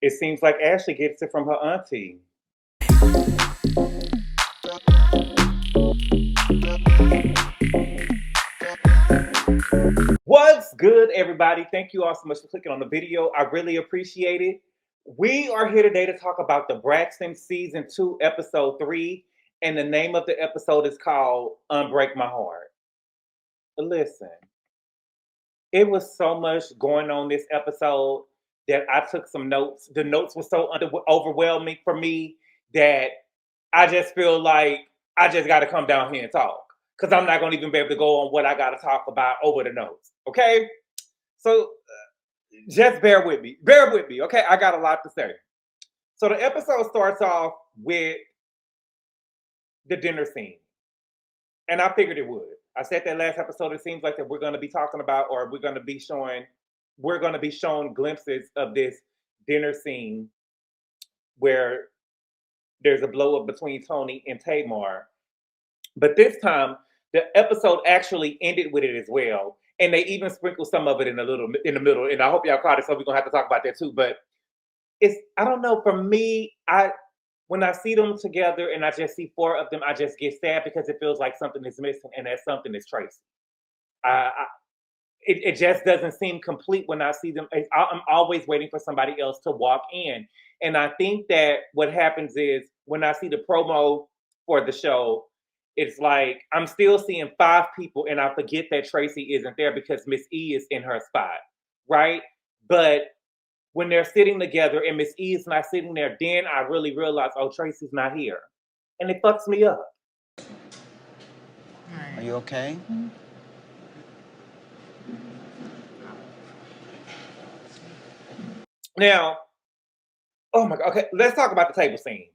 It seems like Ashley gets it from her auntie. What's good, everybody? Thank you all so much for clicking on the video. I really appreciate it. We are here today to talk about the Braxton Season 2, Episode 3, and the name of the episode is called Unbreak My Heart. Listen, it was so much going on this episode that I took some notes. The notes were so overwhelming for me that I just feel like I just got to come down here and talk because I'm not going to even be able to go on what I got to talk about over the notes. Okay? So just bear with me. Bear with me. Okay? I got a lot to say. So the episode starts off with the dinner scene. And I figured it would. I said that last episode, it seems like that we're going to be talking about, or we're going to be showing glimpses of this dinner scene where there's a blow up between Toni and Tamar. But this time, the episode actually ended with it as well. And they even sprinkled some of it in the middle. And I hope y'all caught it, so we're gonna have to talk about that too. But I don't know, for me, when I see them together and I just see four of them, I just get sad because it feels like something is missing, and that something is Tracy. It just doesn't seem complete when I see them. I'm always waiting for somebody else to walk in. And I think that what happens is when I see the promo for the show, it's like I'm still seeing 5 people and I forget that Tracy isn't there because Miss E is in her spot, right? But when they're sitting together and Miss E is not sitting there, then I really realize, oh, Tracy's not here. And it fucks me up. Are you okay? Mm-hmm. Now, oh my God, okay, let's talk about the table scene.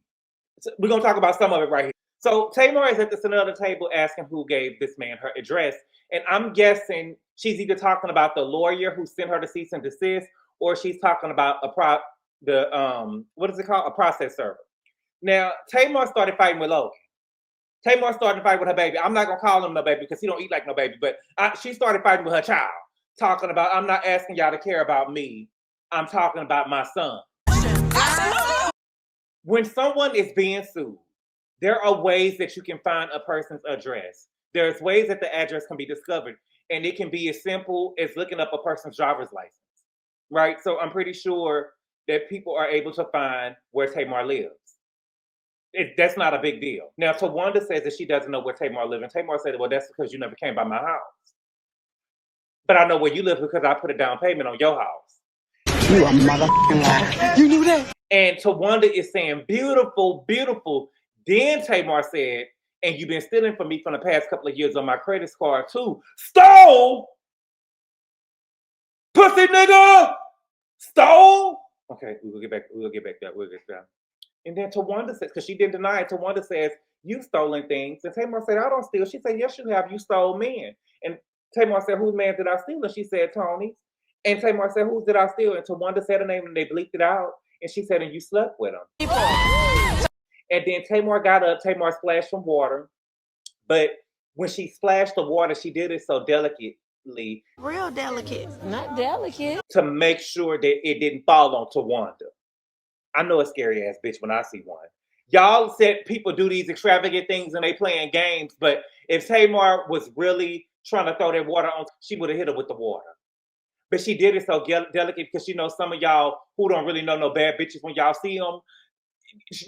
We're going to talk about some of it right here. So Tamar is at the center of the table asking who gave this man her address. And I'm guessing she's either talking about the lawyer who sent her to cease and desist, or she's talking about what is it called? A process server. Now, Tamar started fighting with Logan. Tamar started fighting with her baby. I'm not going to call him no baby because he don't eat like no baby. But she started fighting with her child, talking about, I'm not asking y'all to care about me. I'm talking about my son. When someone is being sued, there are ways that you can find a person's address. There's ways that the address can be discovered. And it can be as simple as looking up a person's driver's license, right? So I'm pretty sure that people are able to find where Tamar lives. That's not a big deal. Now, Towanda says that she doesn't know where Tamar lives. And Tamar said, well, that's because you never came by my house. But I know where you live because I put a down payment on your house. You a motherfucking liar. You knew that? And Towanda is saying, beautiful, beautiful. Then Tamar said, and you've been stealing from me from the past couple of years on my credit card too. Stole? Pussy nigga! Stole? Okay, we'll get back there. And then Towanda says, because she didn't deny it, Towanda says, you've stolen things. And Tamar said, I don't steal. She said, yes, you have. You stole men. And Tamar said, whose man did I steal? And she said, Tony's. And Tamar said, whose did I steal? And Towanda said her name and they bleeped it out. And she said, and you slept with him. And then Tamar got up. Tamar splashed some water. But when she splashed the water, she did it so delicately. Real delicate. Not delicate. To make sure that it didn't fall on Towanda. I know a scary ass bitch when I see one. Y'all said people do these extravagant things and they playing games. But if Tamar was really trying to throw that water on, she would have hit her with the water. But she did it so delicate because, you know, some of y'all who don't really know no bad bitches, when y'all see them,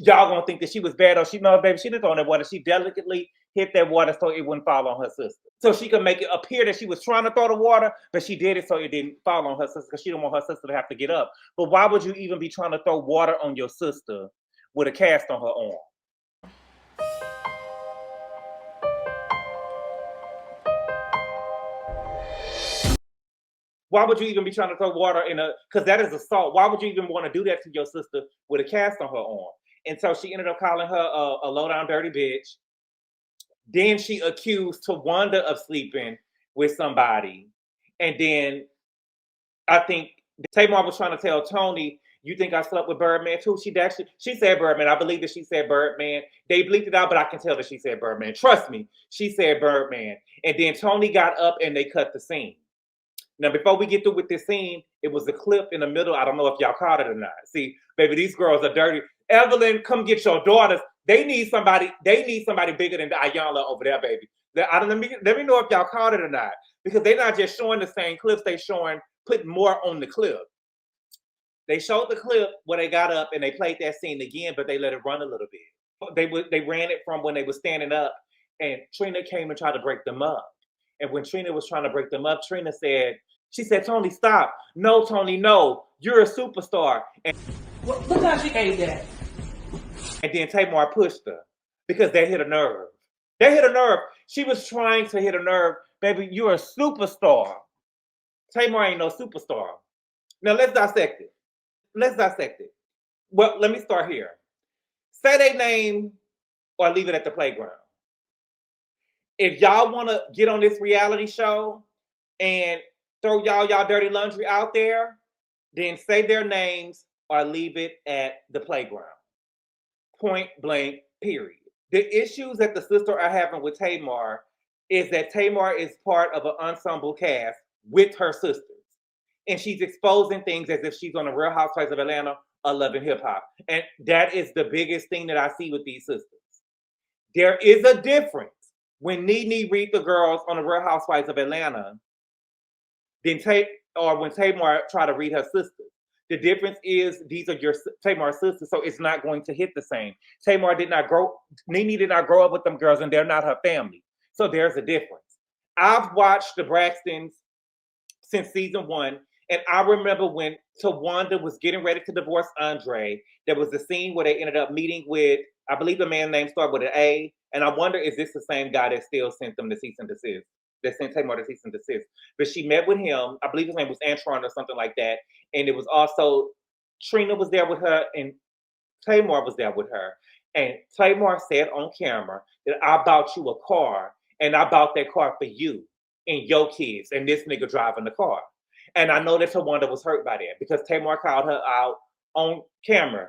y'all gonna think that she was bad. Or she knows, baby, she didn't throw that water. She delicately hit that water so it wouldn't fall on her sister. So she could make it appear that she was trying to throw the water, but she did it so it didn't fall on her sister because she didn't want her sister to have to get up. But why would you even be trying to throw water on your sister with a cast on her arm? Why would you even be trying to throw water in because that is assault. Why would you even want to do that to your sister with a cast on her arm? And so she ended up calling her a low-down dirty bitch. Then she accused Towanda of sleeping with somebody. And then I think Tamar was trying to tell Toni, you think I slept with Birdman too? She said Birdman. I believe that she said Birdman. They bleeped it out, but I can tell that she said Birdman. Trust me, she said Birdman. And then Toni got up and they cut the scene. Now, before we get through with this scene, it was a clip in the middle. I don't know if y'all caught it or not. See, baby, these girls are dirty. Evelyn, come get your daughters. They need somebody bigger than Ayanna over there, baby. Let me know if y'all caught it or not. Because they're not just showing the same clips, they putting more on the clip. They showed the clip where they got up and they played that scene again, but they let it run a little bit. They ran it from when they were standing up, and Trina came and tried to break them up. And when Trina was trying to break them up, she said, Toni, stop. No, Toni, no. You're a superstar. And look how she aimed at. And then Tamar pushed her because they hit a nerve. They hit a nerve. She was trying to hit a nerve. Baby, you're a superstar. Tamar ain't no superstar. Now let's dissect it. Well, let me start here. Say their name or leave it at the playground. If y'all want to get on this reality show and throw y'all dirty laundry out there, then say their names or leave it at the playground. Point blank, period. The issues that the sisters are having with Tamar is that Tamar is part of an ensemble cast with her sisters. And she's exposing things as if she's on the Real Housewives of Atlanta or Love and Hip Hop. And that is the biggest thing that I see with these sisters. There is a difference when Nene read the girls on the Real Housewives of Atlanta when Tamar try to read her sisters. The difference is these are your Tamar's sisters, so it's not going to hit the same. Nene did not grow up with them girls, and they're not her family. So there's a difference. I've watched the Braxtons since season 1, and I remember when Towanda was getting ready to divorce Andre, there was a scene where they ended up meeting with, I believe the man's name started with an A, and I wonder, is this the same guy that still sent them to cease and desist? That sent Tamar to cease and desist. But she met with him, I believe his name was Antron or something like that, and it was also, Trina was there with her, and Tamar was there with her. And Tamar said on camera that I bought you a car, and I bought that car for you and your kids, and this nigga driving the car. And I know that Towanda was hurt by that because Tamar called her out on camera.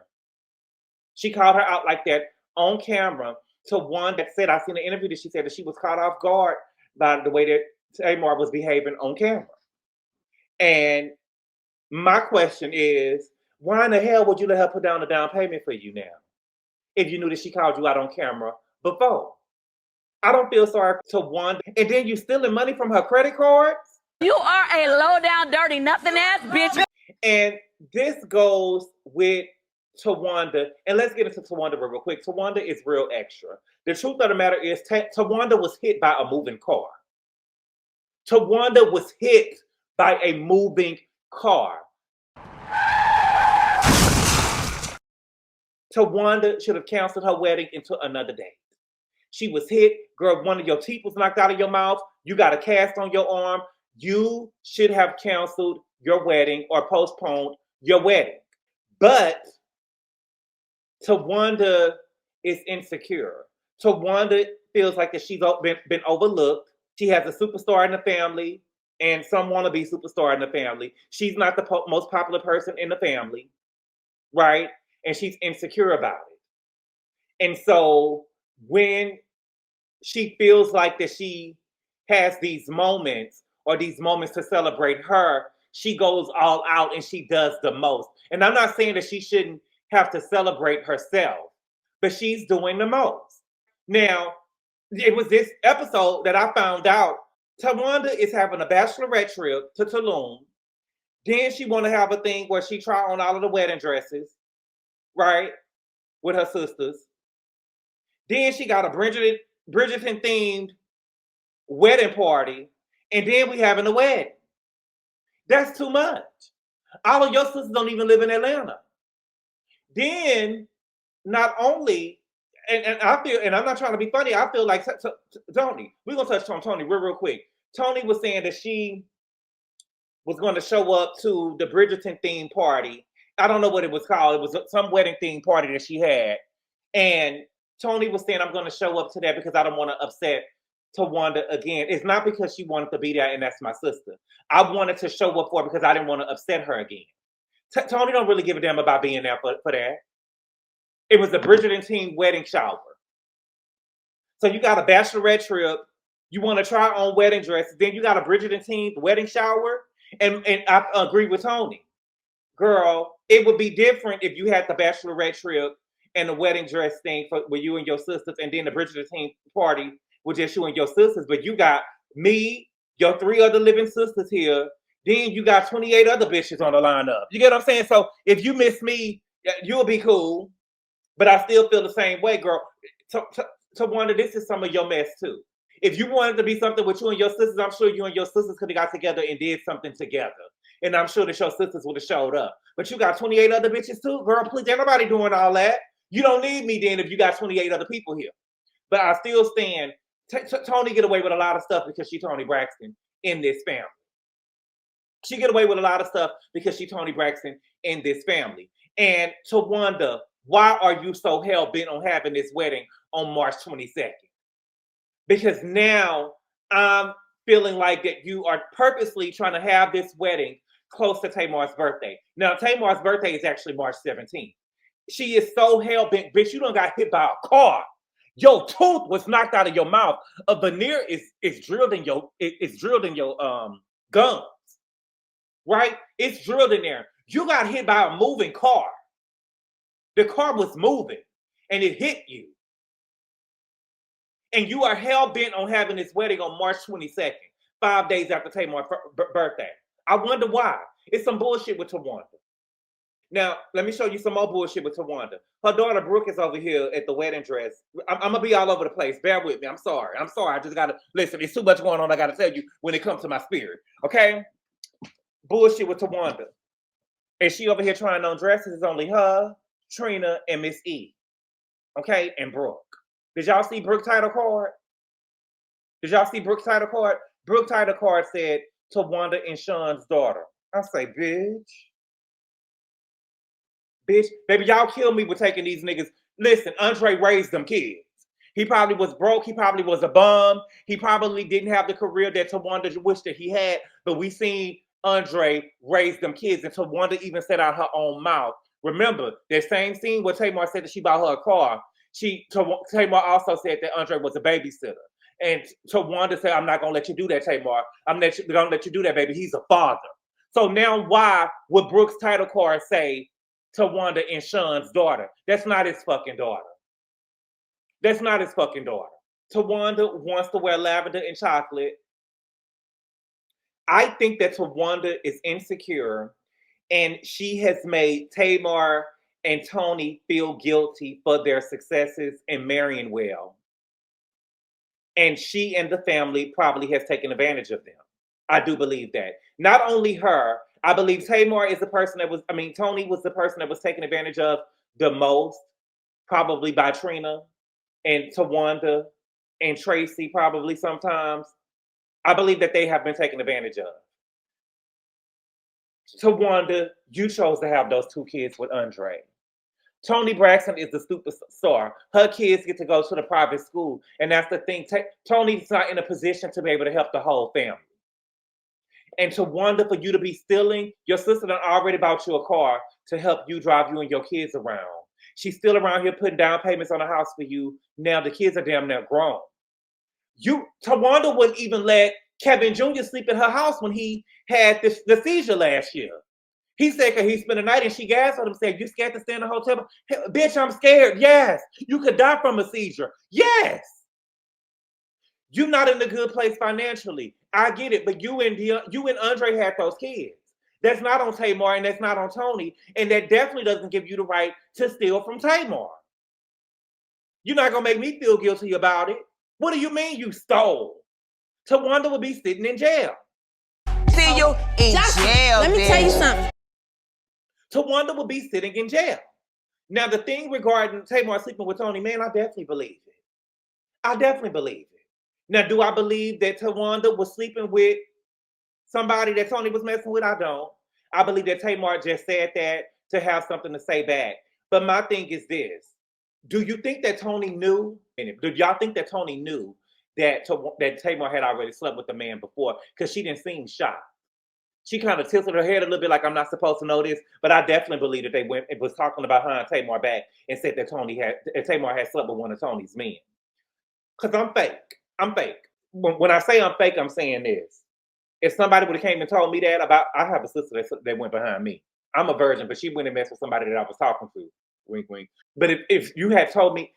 She called her out like that on camera. Towanda said, I seen an interview that she said that she was caught off guard by the way that Tamar was behaving on camera. And my question is, why in the hell would you let her put down the down payment for you now if you knew that she called you out on camera before? I don't feel sorry for Towanda. And then you stealing money from her credit cards? You are a low down, dirty, nothing ass bitch. And this goes with Towanda. And let's get into Towanda real quick. Towanda is real extra. The truth of the matter is Towanda was hit by a moving car. Towanda was hit by a moving car. Towanda should have canceled her wedding until another day. She was hit. Girl, one of your teeth was knocked out of your mouth. You got a cast on your arm. You should have canceled your wedding or postponed your wedding. But Towanda is insecure. Towanda feels like that she's been overlooked. She has a superstar in the family and some wannabe superstar in the family. She's not the most popular person in the family, right? And she's insecure about it. And so when she feels like that she has these moments or these moments to celebrate her, she goes all out and she does the most. And I'm not saying that she shouldn't have to celebrate herself, but she's doing the most. Now, it was this episode that I found out Towanda is having a bachelorette trip to Tulum. Then she want to have a thing where she try on all of the wedding dresses, right, with her sisters. Then she got a Bridgerton themed wedding party, and then we having a wedding. That's too much. All of your sisters don't even live in Atlanta. Then, not only, and I feel, and I'm not trying to be funny, I feel like Toni, we're gonna touch on Toni real quick. Toni was saying that she was going to show up to the Bridgerton themed party. I don't know what it was called. It was some wedding themed party that she had. And Toni was saying, I'm going to show up to that because I don't want to upset Towanda again. It's not because she wanted to be there and that's my sister. I wanted to show up for her because I didn't want to upset her again. Toni don't really give a damn about being there for that. It was the Bridgerton team wedding shower. So you got a bachelorette trip. You want to try on wedding dresses. Then you got a Bridgerton team wedding shower. And I agree with Toni. Girl, it would be different if you had the bachelorette trip and the wedding dress thing with you and your sisters, and then the Bridgerton party with just you and your sisters. But you got me, your 3 other living sisters here. Then you got 28 other bitches on the lineup. You get what I'm saying? So if you miss me, you'll be cool. But I still feel the same way, girl. Towanda, this is some of your mess too. If you wanted to be something with you and your sisters, I'm sure you and your sisters could have got together and did something together. And I'm sure that your sisters would have showed up. But you got 28 other bitches too, girl. Please, ain't nobody doing all that. You don't need me then if you got 28 other people here. But I still stand. Toni get away with a lot of stuff because she Toni Braxton in this family. She get away with a lot of stuff because she Toni Braxton in this family. And Towanda, why are you so hell-bent on having this wedding on March 22nd? Because now I'm feeling like that you are purposely trying to have this wedding close to Tamar's birthday. Now, Tamar's birthday is actually March 17th. She is so hell-bent, bitch, you done got hit by a car. Your tooth was knocked out of your mouth. A veneer is drilled in your gums, right? It's drilled in there. You got hit by a moving car. The car was moving and it hit you. And you are hell-bent on having this wedding on March 22nd, 5 days after Tamar's birthday. I wonder why. It's some bullshit with Towanda. Now, let me show you some more bullshit with Towanda. Her daughter Brooke is over here at the wedding dress. I'm going to be all over the place. Bear with me. I'm sorry. I just got to, listen, there's too much going on I got to tell you when it comes to my spirit. Okay? Bullshit with Towanda. And she over here trying on dresses. It's only her, Trina, and Miss E. Okay? And Brooke. Did y'all see Brooke's title card? Brooke's title card said Towanda and Sean's daughter. I say, bitch, baby, y'all kill me with taking these niggas. Listen, Andre raised them kids. He probably was broke. He probably was a bum. He probably didn't have the career that Towanda wished that he had. But we seen Andre raise them kids, and Towanda even said out her own mouth. Remember, that same scene where Tamar said that she bought her a car. Tamar also said that Andre was a babysitter. And Towanda said, I'm not going to let you do that, Tamar. I'm not going to let you do that, baby. He's a father. So now why would Brooke's title card say Towanda and Sean's daughter? That's not his fucking daughter. Towanda wants to wear lavender and chocolate. I think that Towanda is insecure and she has made Tamar and Toni feel guilty for their successes and marrying well. And she and the family probably has taken advantage of them. I do believe that. Not only her, I believe Tamar is the person Toni was the person that was taken advantage of the most, probably by Trina and Towanda and Tracy, probably sometimes. I believe that they have been taken advantage of. Towanda, you chose to have those 2 kids with Andre. Toni Braxton is the superstar. Her kids get to go to the private school. And that's the thing. Toni's not in a position to be able to help the whole family. And Towanda, for you to be stealing, your sister done already bought you a car to help you drive you and your kids around. She's still around here putting down payments on a house for you. Now the kids are damn near grown. Towanda wouldn't even let Kevin Jr. sleep in her house when he had the seizure last year. He said, because he spent the night, and she gasped at him, said, you scared to stay in the hotel? Hey, bitch, I'm scared. Yes. You could die from a seizure. Yes. You're not in a good place financially. I get it, but you and Andre had those kids. That's not on Tamar, and that's not on Toni, and that definitely doesn't give you the right to steal from Tamar. You're not going to make me feel guilty about it. What do you mean you stole? Towanda would be sitting in jail. See you in jail. Let me tell you something. Towanda would be sitting in jail. Now, the thing regarding Tamar sleeping with Toni, man, I definitely believe it. Now, do I believe that Towanda was sleeping with somebody that Toni was messing with? I don't. I believe that Tamar just said that to have something to say back. But my thing is this. Do you think that Toni knew? Did y'all think that Toni knew that Tamar had already slept with the man before? Because she didn't seem shocked. She kind of tilted her head a little bit like, I'm not supposed to know this. But I definitely believe that it was talking about her and Tamar back and said that Tamar had slept with one of Toni's men. Because I'm fake. When I say I'm fake, I'm saying this. If somebody would have came and told me that about, I have a sister that went behind me. I'm a virgin, but she went and messed with somebody that I was talking to. Wink, wink. But if you had told me,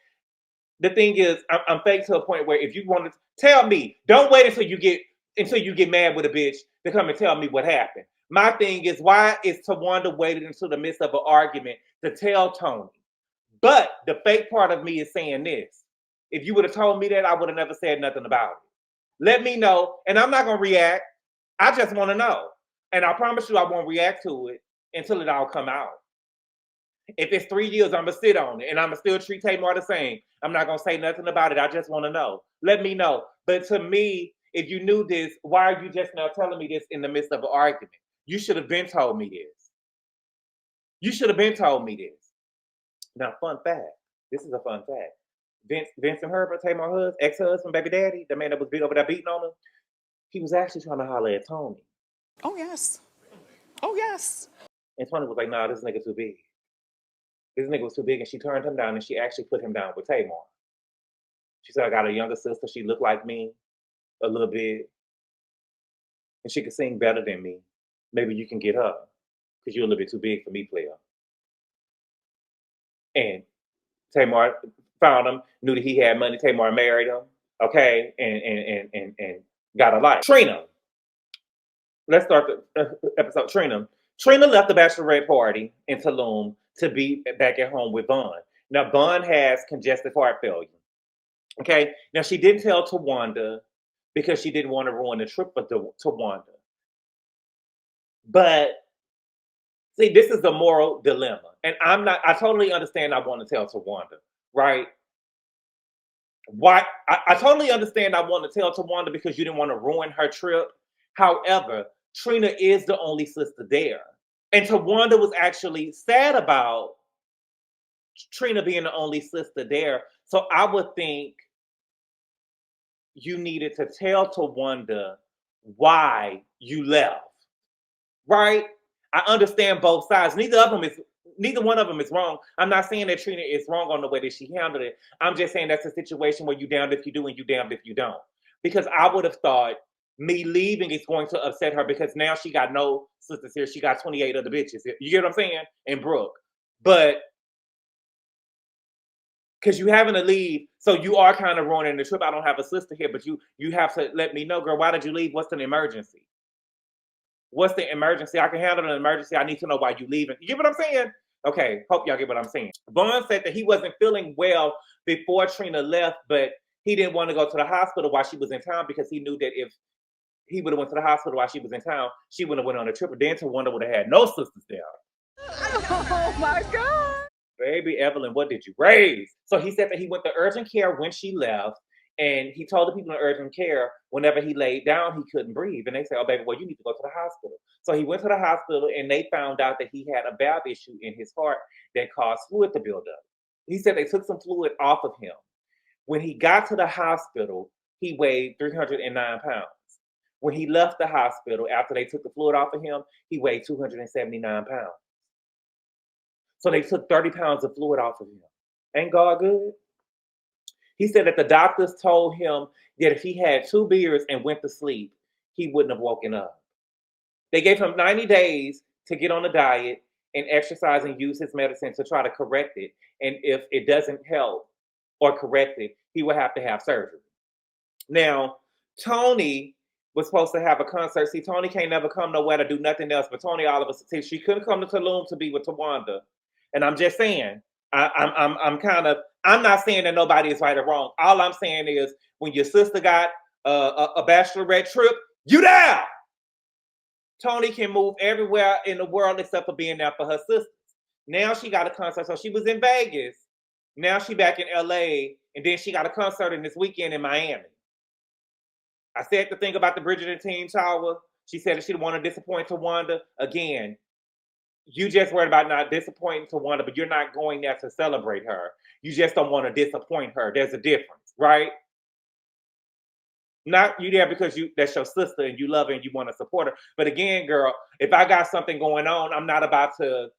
the thing is, I'm fake to a point where if you want to tell me, don't wait until you get mad with a bitch to come and tell me what happened. My thing is, why is Towanda waited until the midst of an argument to tell Toni? But the fake part of me is saying this. If you would have told me that, I would have never said nothing about it. Let me know, and I'm not going to react. I just want to know. And I promise you I won't react to it until it all come out. If it's 3 years, I'm going to sit on it, and I'm going to still treat Tamar the same. I'm not going to say nothing about it. I just want to know. Let me know. But to me, if you knew this, why are you just now telling me this in the midst of an argument? You should have been told me this. You should have been told me this. Now, fun fact. This is a fun fact. Vincent Herbert, Tamar's ex-husband, baby daddy, the man that was over there beating on him, he was actually trying to holler at Toni. Oh, yes. Oh, yes. And Toni was like, nah, this nigga too big. This nigga was too big, and she turned him down, and she actually put him down with Tamar. She said, I got a younger sister. She looked like me a little bit, and she could sing better than me. Maybe you can get her, because you're a little bit too big for me, player. And Tamar found him, knew that he had money. Tamar married him, okay, and got a life. Trina. Let's start the episode. Trina left the bachelorette party in Tulum to be back at home with Bun. Now, Bun has congestive heart failure. Okay? Now, she didn't tell Towanda because she didn't want to ruin the trip for Towanda. But, see, this is the moral dilemma. And I totally understand I want to tell Towanda, right? Why? I totally understand I want to tell Towanda because you didn't want to ruin her trip. However, Trina is the only sister there. And Towanda was actually sad about Trina being the only sister there. So I would think you needed to tell Towanda why you left. Right? I understand both sides. Neither one of them is wrong. I'm not saying that Trina is wrong on the way that she handled it. I'm just saying that's a situation where you damned if you do and you damned if you don't. Because I would have thought me leaving is going to upset her because now she got no sisters here. She got 28 other bitches. You get what I'm saying? And Brooke. But because you having to leave, so you are kind of ruining the trip. I don't have a sister here, but you have to let me know, girl, why did you leave? What's an emergency? What's the emergency? I can handle an emergency. I need to know why you leaving. You get what I'm saying? Okay, hope y'all get what I'm saying. Vaughn said that he wasn't feeling well before Trina left, but he didn't want to go to the hospital while she was in town because he knew that if he would have went to the hospital while she was in town, she wouldn't have went on a trip. Then Towanda would have had no sisters there. Oh my God. Baby Evelyn, what did you raise? So he said that he went to urgent care when she left, and he told the people in urgent care whenever he laid down, he couldn't breathe. And they said, oh, baby, well, you need to go to the hospital. So he went to the hospital, and they found out that he had a valve issue in his heart that caused fluid to build up. He said they took some fluid off of him. When he got to the hospital, he weighed 309 pounds. When he left the hospital, after they took the fluid off of him, he weighed 279 pounds. So they took 30 pounds of fluid off of him. Ain't God good? He said that the doctors told him that if he had 2 beers and went to sleep, he wouldn't have woken up. They gave him 90 days to get on a diet and exercise and use his medicine to try to correct it. And if it doesn't help or correct it, he would have to have surgery. Now, Toni was supposed to have a concert. See, Toni can't never come nowhere to do nothing else. But Toni, all of us, see, she couldn't come to Tulum to be with Towanda. And I'm just saying, I'm not saying that nobody is right or wrong. All I'm saying is when your sister got a bachelorette trip, you there. Toni can move everywhere in the world except for being there for her sisters. Now she got a concert. So she was in Vegas. Now she back in LA. And then she got a concert in this weekend in Miami. I said the thing about the Bridgerton Teen Tower. She said that she didn't want to disappoint Towanda. Again, you just worried about not disappointing Towanda, but you're not going there to celebrate her. You just don't want to disappoint her. There's a difference, right? Not you there because that's your sister and you love her and you want to support her. But again, girl, if I got something going on, I'm not about to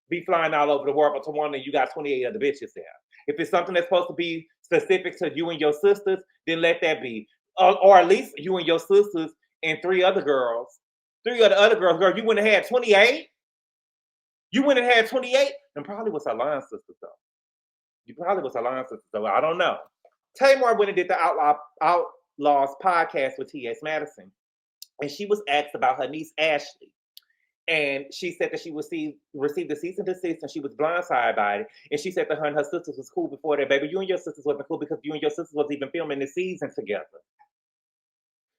be flying all over the world for Towanda and you got 28 other bitches there. If it's something that's supposed to be specific to you and your sisters, then let that be. Or at least you and your sisters and three other girls. Three of the other girls, girl, you wouldn't have had 28? You wouldn't have had 28? And probably was her line sister, though. You probably was her line sister, though. I don't know. Tamar went and did the Outlaws podcast with T.S. Madison. And she was asked about her niece, Ashley. And she said that she received the cease and desist, and she was blindsided by it. And she said that her and her sisters was cool before that. Baby, you and your sisters wasn't cool because you and your sisters wasn't even filming this season together.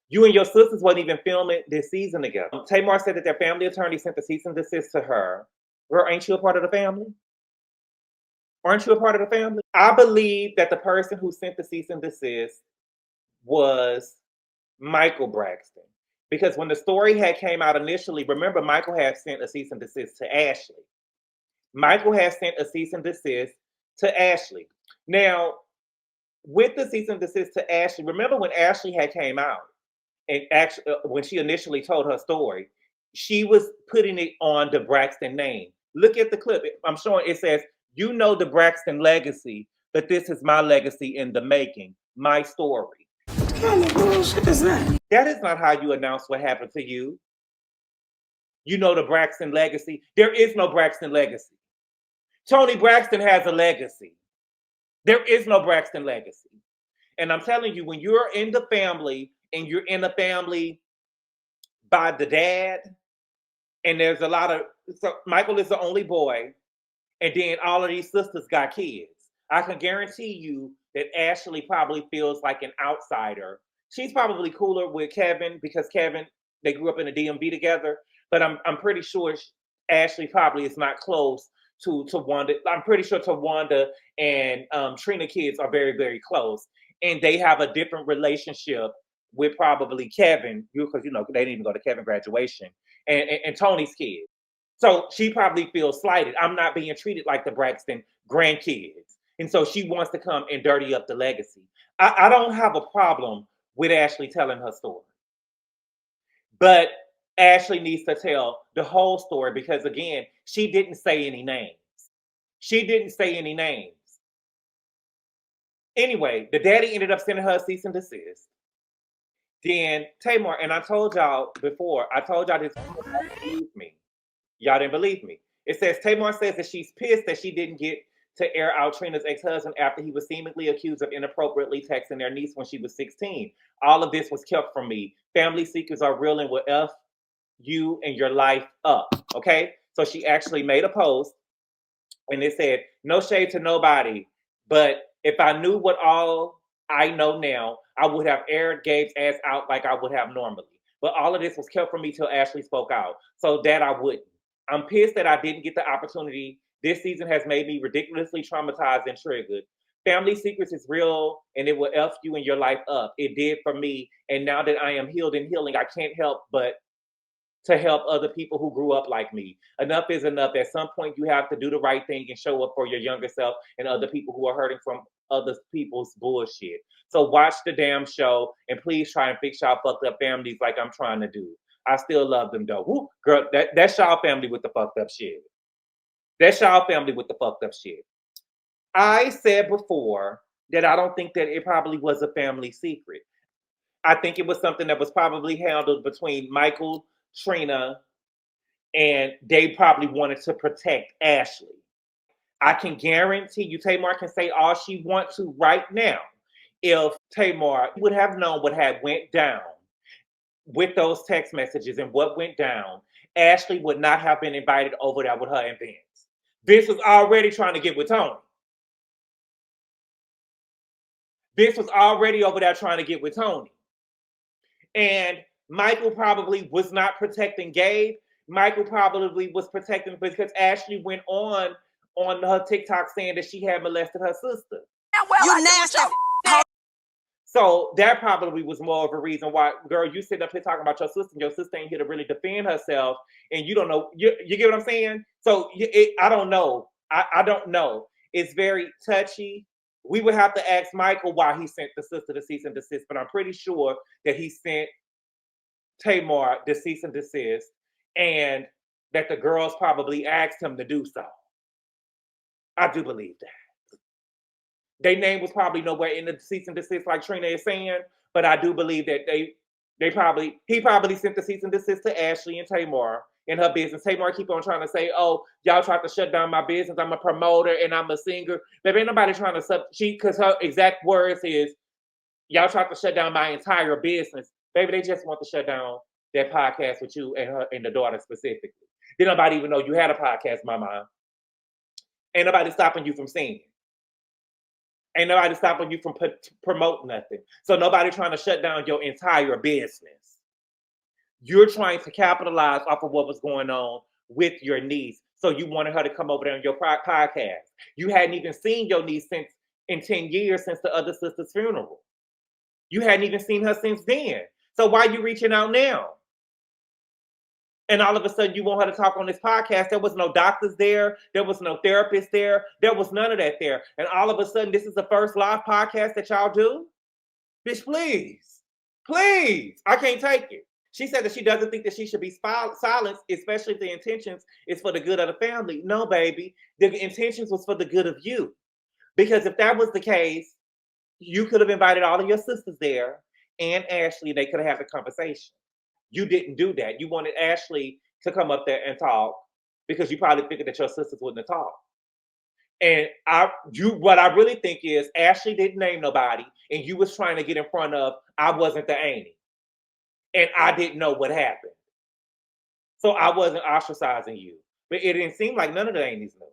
You and your sisters wasn't even filming this season together. Tamar said that their family attorney sent the cease and desist to her. Girl, ain't you a part of the family? Aren't you a part of the family? I believe that the person who sent the cease and desist was Michael Braxton. Because when the story had came out initially, remember Michael had sent a cease and desist to Ashley. Michael had sent a cease and desist to Ashley. Now, with the cease and desist to Ashley, remember when Ashley had came out and actually when she initially told her story, she was putting it on the Braxton name. Look at the clip. I'm showing it says, you know the Braxton legacy, but this is my legacy in the making, my story. What kind of bullshit is that? That is not how you announce what happened to you. You know the Braxton legacy. There is no Braxton legacy. Toni Braxton has a legacy. There is no Braxton legacy. And I'm telling you, when you're in the family and you're in a family by the dad, and there's a lot of, so Michael is the only boy, and then all of these sisters got kids. I can guarantee you that Ashley probably feels like an outsider. She's probably cooler with Kevin because Kevin, they grew up in the DMV together, but I'm pretty sure Ashley probably is not close to Towanda. I'm pretty sure Towanda and Trina kids are very, very close. And they have a different relationship with probably Kevin, because they didn't even go to Kevin graduation, and Toni's kids. So she probably feels slighted. I'm not being treated like the Braxton grandkids. And so she wants to come and dirty up the legacy. I don't have a problem with Ashley telling her story. But Ashley needs to tell the whole story because, again, she didn't say any names. She didn't say any names. Anyway, the daddy ended up sending her a cease and desist. Then Tamar, and I told y'all before, I told y'all this, believe me. Y'all didn't believe me. It says Tamar says that she's pissed that she didn't get to air out Trina's ex-husband after he was seemingly accused of inappropriately texting their niece when she was 16. All of this was kept from me. Family secrets are real and will F you and your life up. Okay? So she actually made a post and it said, no shade to nobody, but if I knew what all I know now, I would have aired Gabe's ass out like I would have normally. But all of this was kept from me till Ashley spoke out. So that I wouldn't. I'm pissed that I didn't get the opportunity. This season has made me ridiculously traumatized and triggered. Family secrets is real and it will F you and your life up. It did for me. And now that I am healed and healing, I can't help but to help other people who grew up like me. Enough is enough. At some point, you have to do the right thing and show up for your younger self and other people who are hurting from other people's bullshit. So watch the damn show and please try and fix y'all fucked up families like I'm trying to do. I still love them though. Woo, girl, that's y'all family with the fucked up shit. That's y'all family with the fucked up shit. I said before that I don't think that it probably was a family secret. I think it was something that was probably handled between Michael, Trina, and they probably wanted to protect Ashley. I can guarantee you, Tamar can say all she wants to right now. If Tamar would have known what had went down with those text messages and what went down, Ashley would not have been invited over there with her and Vince. Vince was already trying to get with Toni. Vince was already over there trying to get with Toni. And Michael probably was not protecting Gabe. Michael probably was protecting because Ashley went on her TikTok saying that she had molested her sister. You nasty. So that probably was more of a reason why, girl, you sitting up here talking about your sister and your sister ain't here to really defend herself and you don't know, you get what I'm saying? So I don't know. I don't know. It's very touchy. We would have to ask Michael why he sent the sister the cease and desist, but I'm pretty sure that he sent Tamar the cease and desist and that the girls probably asked him to do so. I do believe that. Their name was probably nowhere in the cease and desist like Trina is saying, but I do believe that He probably sent the cease and desist to Ashley and Tamar in her business. Tamar keep on trying to say, oh, y'all tried to shut down my business. I'm a promoter and I'm a singer. But ain't nobody trying to because her exact words is, y'all tried to shut down my entire business. Baby, they just want to shut down that podcast with you and her and the daughter specifically. Did nobody even know you had a podcast, mama? Ain't nobody stopping you from singing. Ain't nobody stopping you from promoting nothing. So nobody trying to shut down your entire business. You're trying to capitalize off of what was going on with your niece. So you wanted her to come over there on your podcast. You hadn't even seen your niece in 10 years since the other sister's funeral. You hadn't even seen her since then. So why are you reaching out now? And all of a sudden you want her to talk on this podcast. There was no doctors there. There was no therapist there. There was none of that there. And all of a sudden this is the first live podcast that y'all do? Bitch, please. Please. I can't take it. She said that she doesn't think that she should be silenced, especially if the intentions is for the good of the family. No, baby. The intentions was for the good of you. Because if that was the case, you could have invited all of your sisters there and Ashley. They could have had the conversation. You didn't do that. You wanted Ashley to come up there and talk because you probably figured that your sisters wouldn't have talked. And what I really think is Ashley didn't name nobody, and you was trying to get in front of, I wasn't the auntie. And I didn't know what happened. So I wasn't ostracizing you. But it didn't seem like none of the aunties knew.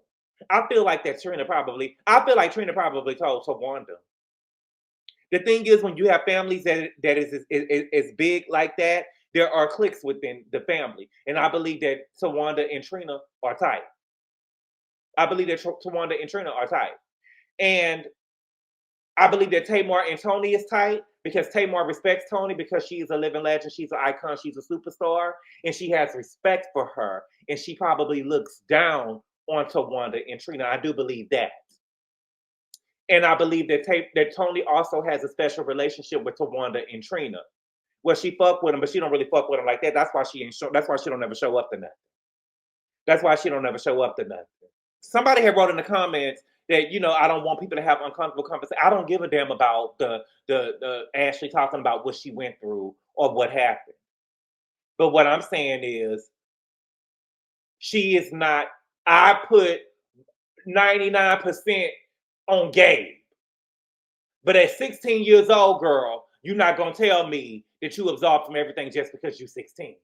I feel like Trina probably told Towanda. The thing is, when you have families that is big like that, there are cliques within the family. And I believe that Towanda and Trina are tight. And I believe that Tamar and Toni is tight because Tamar respects Toni because she is a living legend. She's an icon. She's a superstar. And she has respect for her. And she probably looks down on Towanda and Trina. I do believe that. And I believe that Toni also has a special relationship with Towanda and Trina. Well, she fuck with him, but she don't really fuck with him like that. That's why she don't ever show up to nothing. Somebody had wrote in the comments that, I don't want people to have uncomfortable conversations. I don't give a damn about the Ashley talking about what she went through or what happened. But what I'm saying is, she is not. I put 99% on Gabe. But at 16 years old, girl, you're not going to tell me that you absolved from everything just because you're 16.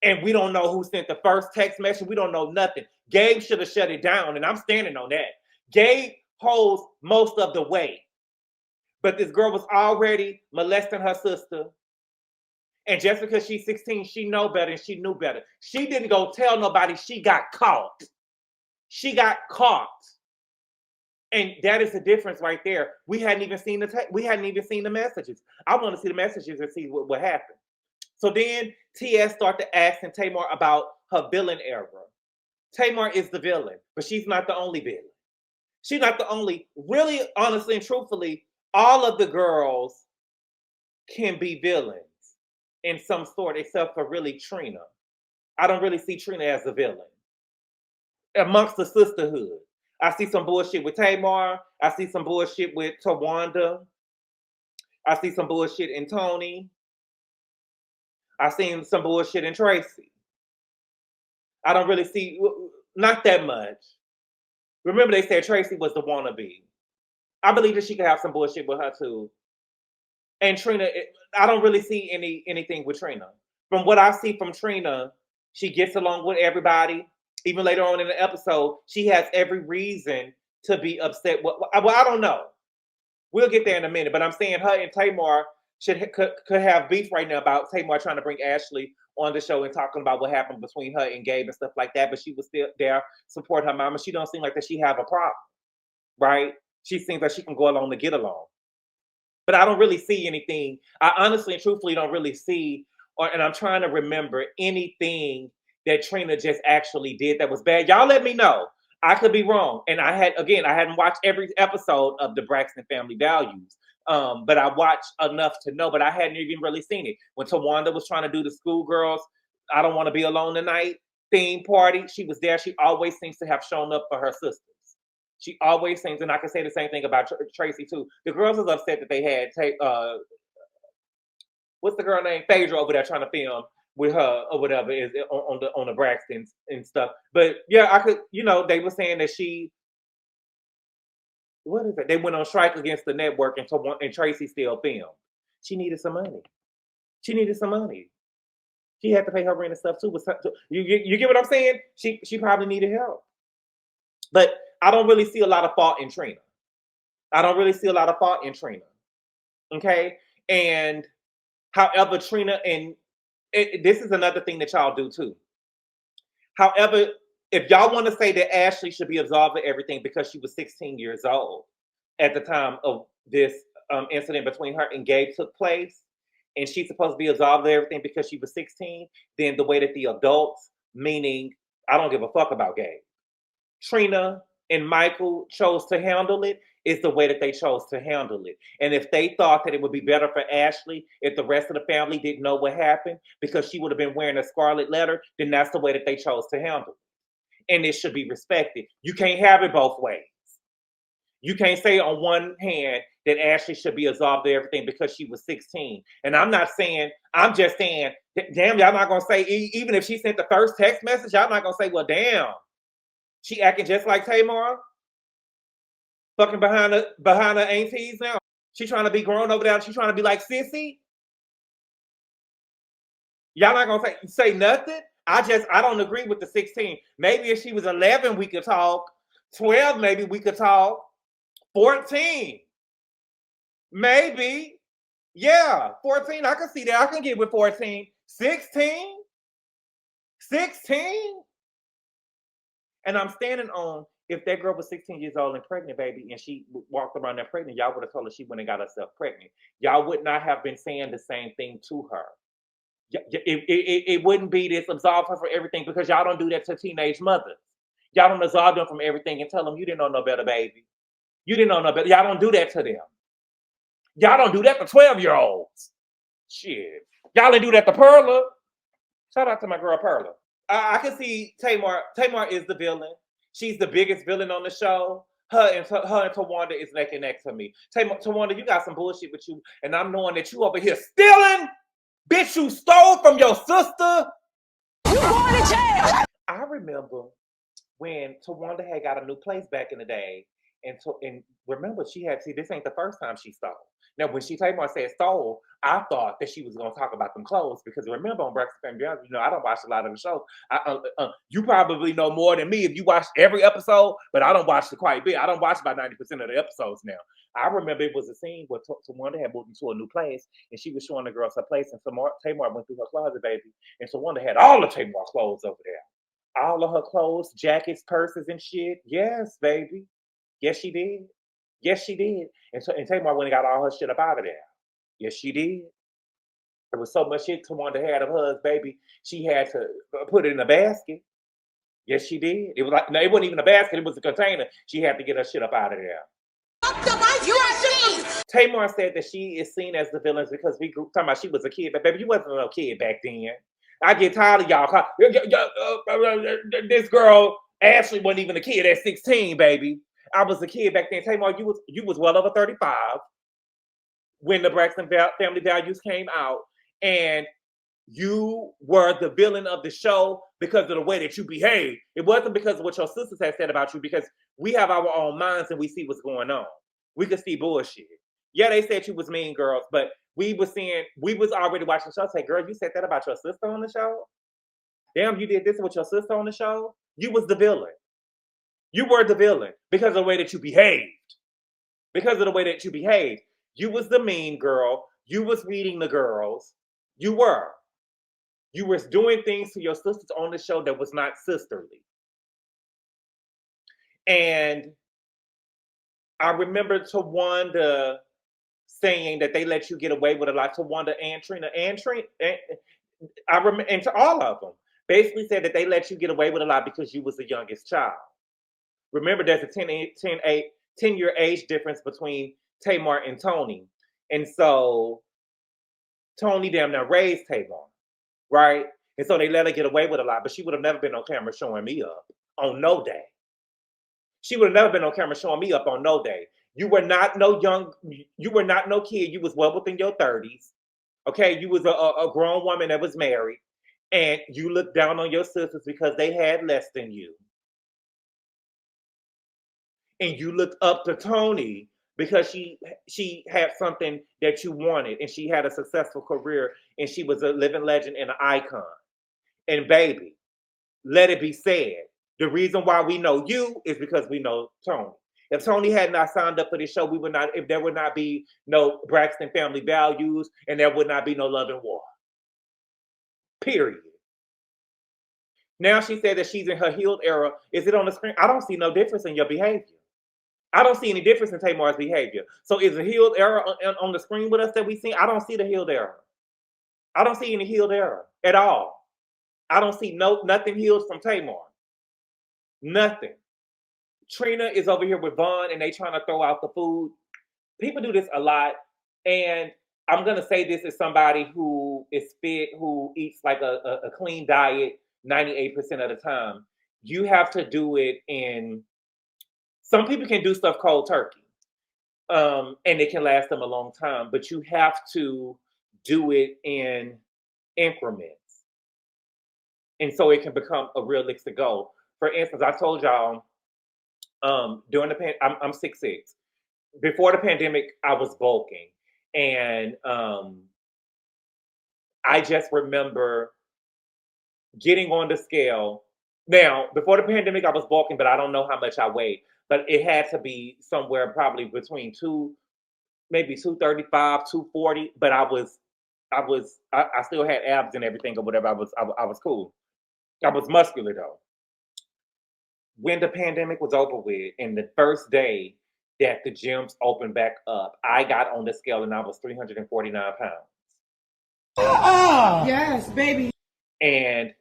And we don't know who sent the first text message. We don't know nothing. Gabe should have shut it down, and I'm standing on that. Gabe holds most of the weight. But this girl was already molesting her sister. And just because she's 16, she know better and she knew better. She didn't go tell nobody she got caught. She got caught. And that is the difference right there. We hadn't even seen the messages. I want to see the messages and see what happened. So then TS started asking Tamar about her villain era. Tamar is the villain, but she's not the only villain. She's not the only. Really, honestly and truthfully, all of the girls can be villains in some sort, except for really Trina. I don't really see Trina as a villain. Amongst the sisterhood, I see some bullshit with Tamar. I see some bullshit with Towanda. I see some bullshit in Toni. I seen some bullshit in Tracy. I don't really see, not that much. Remember they said Tracy was the wannabe. I believe that she could have some bullshit with her too. And Trina, I don't really see anything with Trina. From what I see from Trina, she gets along with everybody. Even later on in the episode, she has every reason to be upset. Well, I don't know. We'll get there in a minute. But I'm saying her and Tamar could have beef right now about Tamar trying to bring Ashley on the show and talking about what happened between her and Gabe and stuff like that. But she was still there, support her mama. She don't seem like that she have a problem, right? She seems like she can go along to get along. But I don't really see anything. I honestly and truthfully don't really see, and I'm trying to remember anything that Trina just actually did that was bad. Y'all let me know. I could be wrong. And I hadn't watched every episode of the Braxton Family Values. But I watched enough to know, but I hadn't even really seen it. When Towanda was trying to do the schoolgirls, I Don't Want to Be Alone Tonight theme party, she was there. She always seems to have shown up for her sisters. She always seems, and I can say the same thing about Tracy too. The girls was upset that they had what's the girl name? Phaedra over there trying to film with her or whatever is on the Braxtons and stuff. But yeah, I could, they were saying that what is it? They went on strike against the network and Tracy still filmed. She needed some money. She needed some money. She had to pay her rent and stuff too. You get what I'm saying? She probably needed help. But I don't really see a lot of fault in Trina. Okay? And however, Trina and this is another thing that y'all do too. However, if y'all want to say that Ashley should be absolved of everything because she was 16 years old at the time of this incident between her and Gabe took place, and she's supposed to be absolved of everything because she was 16, then the way that the adults, meaning I don't give a fuck about Gabe, Trina and Michael chose to handle it is the way that they chose to handle it. And if they thought that it would be better for Ashley if the rest of the family didn't know what happened because she would have been wearing a scarlet letter, then that's the way that they chose to handle it. And it should be respected. You can't have it both ways. You can't say on one hand that Ashley should be absolved of everything because she was 16. And I'm just saying, damn, y'all not going to say, even if she sent the first text message, y'all not going to say, well, damn, she acting just like Tamar? Fucking behind her aunties now. She trying to be grown over there. She trying to be like Sissy. Y'all not gonna say nothing. I don't agree with the 16. Maybe if she was 11, we could talk. 12, maybe we could talk. 14, maybe. Yeah, 14. I can see that. I can get with 14. 16. And I'm standing on. If that girl was 16 years old and pregnant, baby, and she walked around there pregnant, y'all would have told her she went and got herself pregnant. Y'all would not have been saying the same thing to her. It wouldn't be this absolve her for everything because y'all don't do that to teenage mothers. Y'all don't absolve them from everything and tell them you didn't know no better, baby. You didn't know no better. Y'all don't do that to them. Y'all don't do that to 12-year-olds. Shit. Y'all didn't do that to Perla. Shout out to my girl Perla. I can see Tamar. Tamar is the villain. She's the biggest villain on the show. Her and Towanda is neck and neck to me. Towanda, you got some bullshit with you, and I'm knowing that you over here stealing. Bitch, you stole from your sister. You going to jail. I remember when Towanda had got a new place back in the day, and remember this ain't the first time she stole. Now, when Tamar said stole, I thought that she was going to talk about them clothes because remember on Braxton Family, I don't watch a lot of the show. You probably know more than me if you watch every episode, but I don't watch it quite a bit. I don't watch about 90% of the episodes now. I remember it was a scene where Towanda had moved into a new place and she was showing the girls her place, and Tamar went through her closet, baby, and Towanda had all of Tamar clothes over there. All of her clothes, jackets, purses, and shit. Yes, baby. Yes, she did. Yes, she did. And Tamar went and got all her shit up out of there. Yes, she did. There was so much shit Towanda had of hers, baby. She had to put it in a basket. Yes, she did. It wasn't even a basket. It was a container. She had to get her shit up out of there. Tamar said that she is seen as the villain because we grew talking about she was a kid, but baby, you wasn't no kid back then. I get tired of y'all. This girl Ashley wasn't even a kid at 16, baby. I was a kid back then. Tamar, you was well over 35 when the Braxton Family Values came out, and you were the villain of the show because of the way that you behaved. It wasn't because of what your sisters had said about you, because we have our own minds and we see what's going on. We could see bullshit. Yeah, they said you was mean girls, but we was already watching the show. Say, girl, you said that about your sister on the show? Damn, you did this with your sister on the show? You was the villain. You were the villain because of the way that you behaved. Because of the way that you behaved. You was the mean girl. You was reading the girls. You were. You were doing things to your sisters on the show that was not sisterly. And I remember Towanda saying that they let you get away with a lot. Towanda and Trina. I remember, and to all of them, basically said that they let you get away with a lot because you was the youngest child. Remember, there's a 10-year age difference between Tamar and Toni. And so Toni damn near raised Tamar, right? And so they let her get away with a lot, but she would have never been on camera showing me up on no day. She would have never been on camera showing me up on no day. You were not no kid. You was well within your 30s, Okay, you was a grown woman that was married, and you looked down on your sisters because they had less than you. And you looked up to Toni because she had something that you wanted, and she had a successful career, and she was a living legend and an icon. And baby, let it be said, the reason why we know you is because we know Toni. If Toni had not signed up for this show, we would not. If there would not be no Braxton family values, and there would not be no love and war. Period. Now she said that she's in her healed era. Is it on the screen? I don't see no difference in your behavior. I don't see any difference in Tamar's behavior. So is the healed era on the screen with us that we see? I don't see the healed era. I don't see any healed era at all. I don't see nothing healed from Tamar. Nothing. Trina is over here with Vaughn, and they trying to throw out the food. People do this a lot, and I'm gonna say this as somebody who is fit, who eats like a clean diet 98% of the time. You have to do it in. Some people can do stuff cold turkey, and it can last them a long time. But you have to do it in increments, and so it can become a realistic goal. For instance, I told y'all during the I'm 6'6". Before the pandemic, I was bulking, and I just remember getting on the scale. Now, before the pandemic, I was bulking, but I don't know how much I weighed. But it had to be somewhere probably between maybe 235, 240. But I still had abs and everything or whatever. I was cool. I was muscular though. When the pandemic was over with, and the first day that the gyms opened back up, I got on the scale and I was 349 pounds. Yes, baby. And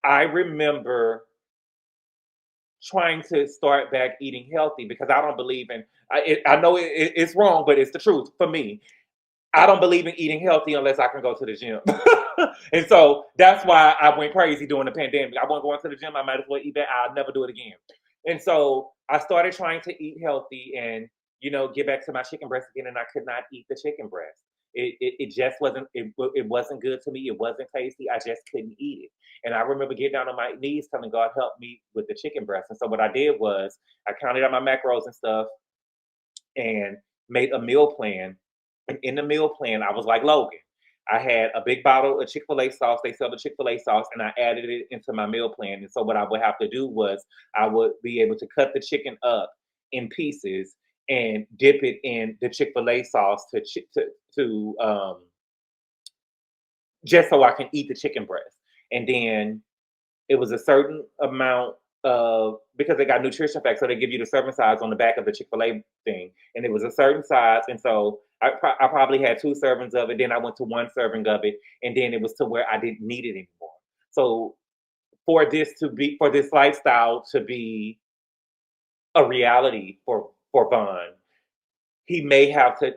I remember trying to start back eating healthy because I don't believe in, I know it's wrong, but it's the truth for me. I don't believe in eating healthy unless I can go to the gym. And so that's why I went crazy during the pandemic. I wasn't going to the gym. I might as well eat that. I'll never do it again. And so I started trying to eat healthy and, get back to my chicken breast again. And I could not eat the chicken breast. It just wasn't, it wasn't good to me. It wasn't tasty. I just couldn't eat it. And I remember getting down on my knees telling God, help me with the chicken breast. And so what I did was I counted out my macros and stuff and made a meal plan. And in the meal plan, I was like Logan. I had a big bottle of Chick-fil-A sauce. They sell the Chick-fil-A sauce, and I added it into my meal plan. And so what I would have to do was I would be able to cut the chicken up in pieces and dip it in the Chick-fil-A sauce to just so I can eat the chicken breast. And then it was a certain amount of, because they got nutrition facts, so they give you the serving size on the back of the Chick-fil-A thing. And it was a certain size. And so I probably had 2 servings of it. Then I went to 1 serving of it. And then it was to where I didn't need it anymore. So for this lifestyle to be a reality for Vaughn, he may have to,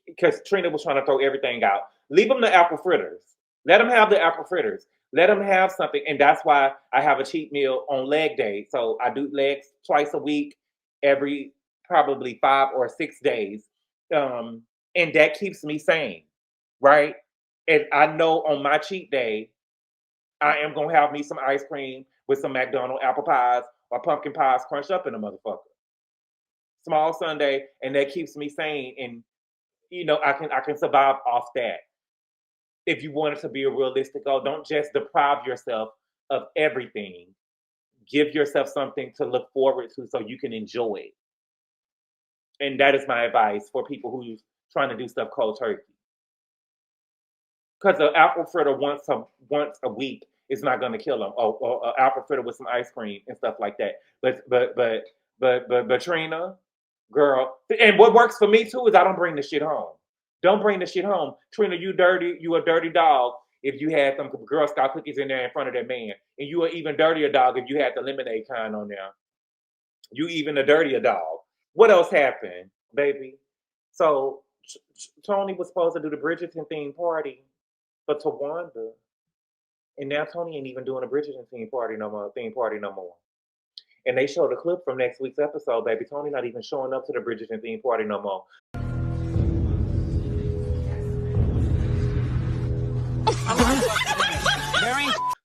because Trina was trying to throw everything out. Leave him the apple fritters. Let him have the apple fritters. Let him have something. And that's why I have a cheat meal on leg day. So I do legs twice a week, every probably 5 or 6 days. And that keeps me sane, right? And I know on my cheat day, I am going to have me some ice cream with some McDonald's apple pies or pumpkin pies crunched up in a motherfucker. Small Sunday, and that keeps me sane. And, I can survive off that. If you want it to be a realistic goal, don't just deprive yourself of everything. Give yourself something to look forward to so you can enjoy it. And that is my advice for people who's trying to do stuff cold turkey. Because an apple fritter once a week is not going to kill them. Or an apple fritter with some ice cream and stuff like that. But Trina, girl, and what works for me too is I don't bring the shit home. Don't bring the shit home. Trina, you a dirty dog if you had some Girl Scout cookies in there in front of that man. And you are even dirtier dog if you had the lemonade kind on there. You even a dirtier dog. What else happened, baby? So Toni was supposed to do the Bridgerton themed party for Towanda. And now Toni ain't even doing a Bridgerton themed party no more. And they showed a clip from next week's episode, baby. Toni not even showing up to the Bridgerton themed party no more.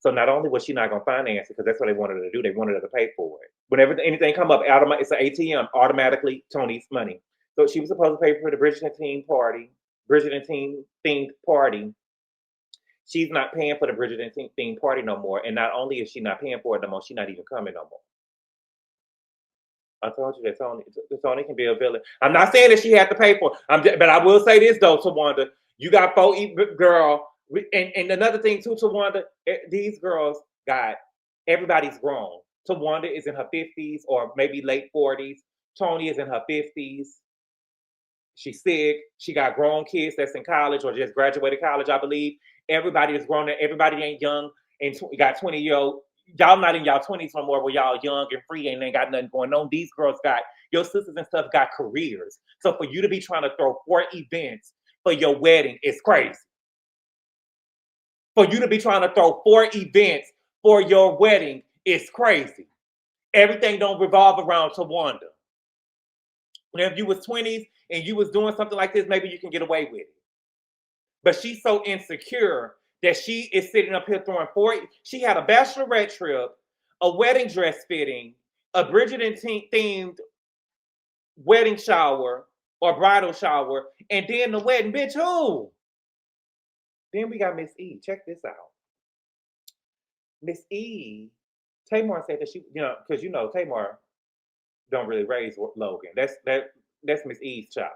So not only was she not going to finance it, because that's what they wanted her to do, they wanted her to pay for it. Whenever anything come up, it's an ATM, automatically Toni's money. So she was supposed to pay for the Bridgerton themed party. She's not paying for the Bridgerton themed party no more. And not only is she not paying for it no more, she's not even coming no more. I told you that Toni can be a villain. I'm not saying that she had to pay for it. But I will say this though, Towanda, you got girl. And another thing too, Towanda, these girls everybody's grown. Towanda is in her 50s or maybe late 40s. Toni is in her 50s. She's sick. She got grown kids that's in college or just graduated college, I believe. Everybody is grown. Everybody ain't young and got 20-year-old. Y'all not in y'all 20s no more where y'all young and free and ain't got nothing going on. These girls your sisters and stuff got careers. So for you to be trying to throw 4 events for your wedding is crazy. For you to be trying to throw 4 events for your wedding is crazy. Everything don't revolve around Towanda. If you was 20s and you was doing something like this, maybe you can get away with it. But she's so insecure that she is sitting up here throwing 4. She had a bachelorette trip, a wedding dress fitting, a Bridgerton themed wedding shower or bridal shower, and then the wedding. Bitch, who? Then we got Miss E. Check this out. Miss E, Tamar said that she, because Tamar don't really raise Logan. That's Miss E's child.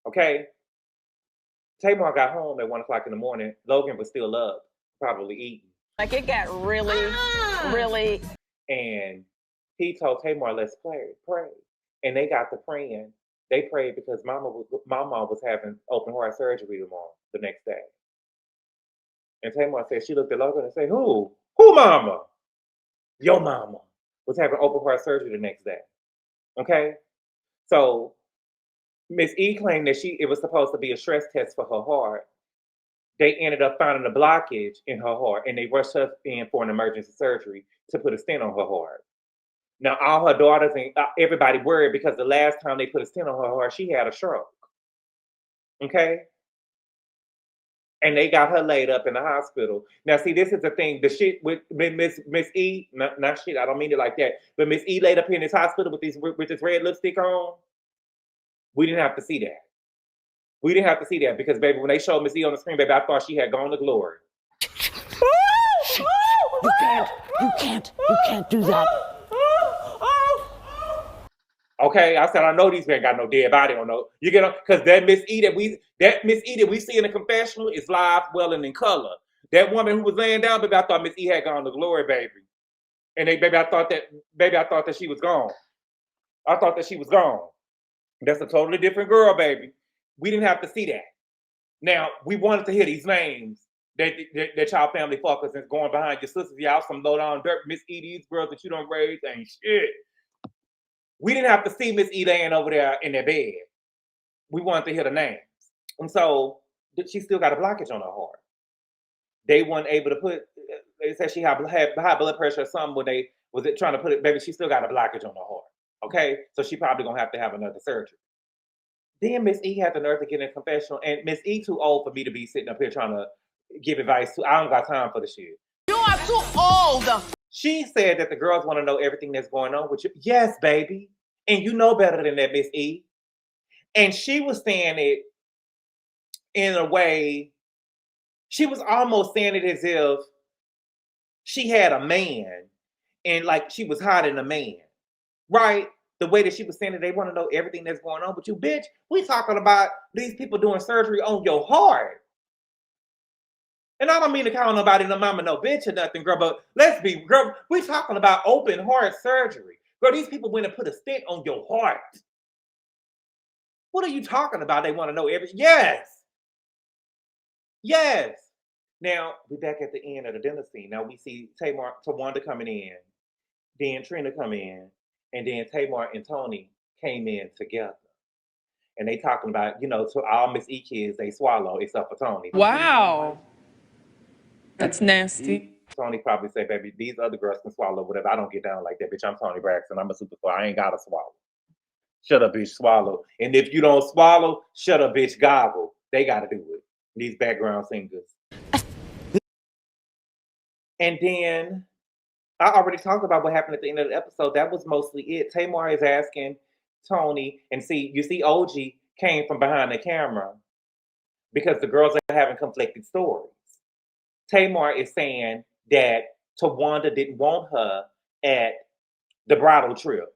Okay? Tamar got home at 1 o'clock in the morning. Logan was still up, probably eating. Like it got really. And he told Tamar, let's pray. And they got to praying. They prayed because Mama was having open heart surgery tomorrow, the next day. And Tamar said, she looked at Logan and said, who? Who mama? Your mama was having open heart surgery the next day. Okay? So Miss E claimed that it was supposed to be a stress test for her heart. They ended up finding a blockage in her heart and they rushed her in for an emergency surgery to put a stent on her heart. Now, all her daughters and everybody worried because the last time they put a stent on her heart, she had a stroke. Okay? And they got her laid up in the hospital. Now, see, this is the thing. The shit with Miss E, not shit, I don't mean it like that. But Miss E laid up here in this hospital with this red lipstick on. We didn't have to see that. We didn't have to see that because, baby, when they showed Miss E on the screen, baby, I thought she had gone to glory. You can't do that. Okay, I said I know these men got no dead body on no. You get on because that Miss E that we see in the confessional is live, well and in color. That woman who was laying down, baby, I thought Miss E had gone to glory, baby. And I thought that she was gone. I thought that she was gone. That's a totally different girl, baby. We didn't have to see that. Now we wanted to hear these names that y'all family fuckers is going behind your sisters. Y'all some low down dirt, Miss E. These girls that you don't raise ain't shit. We didn't have to see Miss E laying over there in their bed. We wanted to hear the names. And so she still got a blockage on her heart. They weren't able to they said she had high blood pressure or something when they was it trying to put it, baby, she still got a blockage on her heart. Okay? So she probably gonna have to have another surgery. Then Miss E had the nerve to get in a confessional, and Miss E too old for me to be sitting up here trying to give advice to. I don't got time for the shit. You are too old. She said that the girls want to know everything that's going on with you. Yes, baby. And you know better than that, Miss E. And she was saying it in a way, she was almost saying it as if she had a man and like she was hiding a man, right? The way that she was saying it, they want to know everything that's going on with you. Bitch, we talking about these people doing surgery on your heart. And I don't mean to call nobody no mama, no bitch or nothing, girl, but let's be, girl, we talking about open heart surgery. Girl, these people went and put a stent on your heart. What are you talking about? They want to know everything. Yes. Yes. Now, we're back at the end of the dinner scene. Now we see Towanda coming in, then Trina come in, and then Tamar and Toni came in together. And they talking about, to all Miss E kids, they swallow except for Toni. Wow. That's nasty. Toni probably say, baby, these other girls can swallow whatever. I don't get down like that, bitch. I'm Toni Braxton. I'm a superstar. I ain't got to swallow. Shut up, bitch, swallow. And if you don't swallow, shut up, bitch, gobble. They got to do it. These background singers. And then I already talked about what happened at the end of the episode. That was mostly it. Tamar is asking Toni, and you see OG came from behind the camera because the girls are having conflicted stories. Tamar is saying that Towanda didn't want her at the bridal trip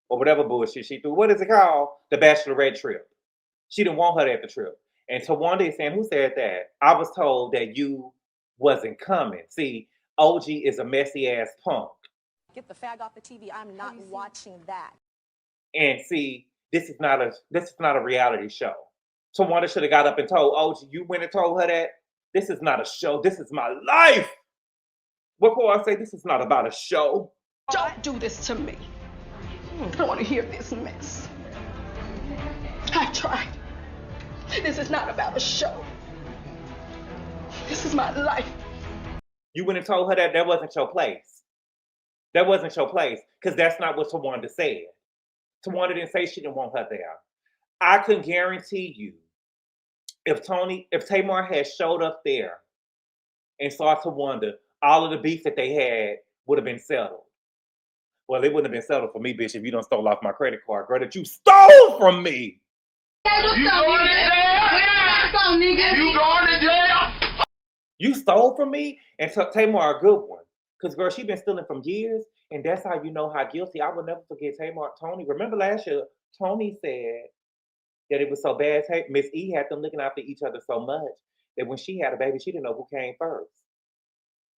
or whatever bullshit she threw. What is it called? The bachelorette trip. She didn't want her at the trip. And Towanda is saying, who said that? I was told that you wasn't coming. See, OG is a messy ass punk. Get the fag off the TV. I'm not watching that. And see, this is not a reality show. Towanda should have got up and told OG, you went and told her that this is not a show. This is my life. What will I say? This is not about a show. Don't do this to me. I don't want to hear this mess. I tried. This is not about a show. This is my life. You went and told her that that wasn't your place. That wasn't your place, because that's not what Towanda said. Towanda didn't say she didn't want her there. I can guarantee you, if Tamar had showed up there and saw Towanda, all of the beef that they had would have been settled. Well, it wouldn't have been settled for me, bitch, if you don't stole off my credit card, girl, that you stole from me. You going to jail? You going to jail? You stole from me? And Tamar a good one. Because, girl, she been stealing from years, and that's how you know how guilty. I will never forget Toni. Remember last year, Toni said that it was so bad. Miss E had them looking after each other so much that when she had a baby, she didn't know who came first.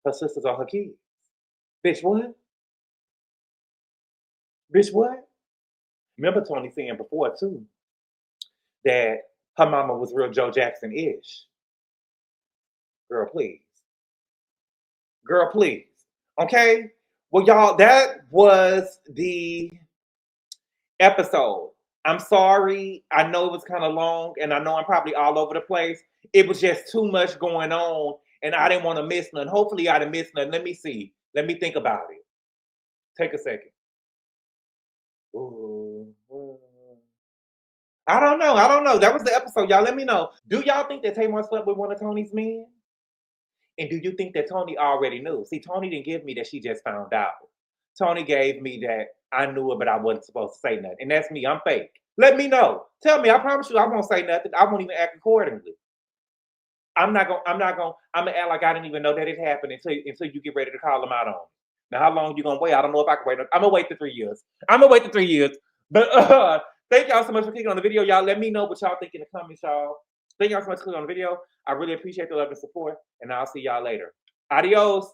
Her sisters or her kids. Bitch, what? Bitch, what? Remember Toni saying before, too, that her mama was real Joe Jackson-ish. Girl, please. Girl, please. Okay? Well, y'all, that was the episode. I'm sorry. I know it was kind of long, and I know I'm probably all over the place. It was just too much going on, and I didn't want to miss none. Hopefully, I didn't miss none. Let me see. Let me think about it. Take a second. Ooh. I don't know. That was the episode. Y'all let me know. Do y'all think that Tamar slept with one of Toni's men? And do you think that Toni already knew? See, Toni didn't give me that she just found out. Toni gave me that I knew it, but I wasn't supposed to say nothing. And that's me. I'm fake. Let me know. Tell me. I promise you I won't say nothing. I won't even act accordingly. I'm gonna act like I didn't even know that it happened until you get ready to call them out on me. Now, how long you gonna wait? I don't know if I can wait. I'm gonna wait the 3 years. But thank y'all so much for clicking on the video. Y'all let me know what y'all think in the comments, y'all. Thank y'all so much for clicking on the video. I really appreciate the love and support, and I'll see y'all later. Adios.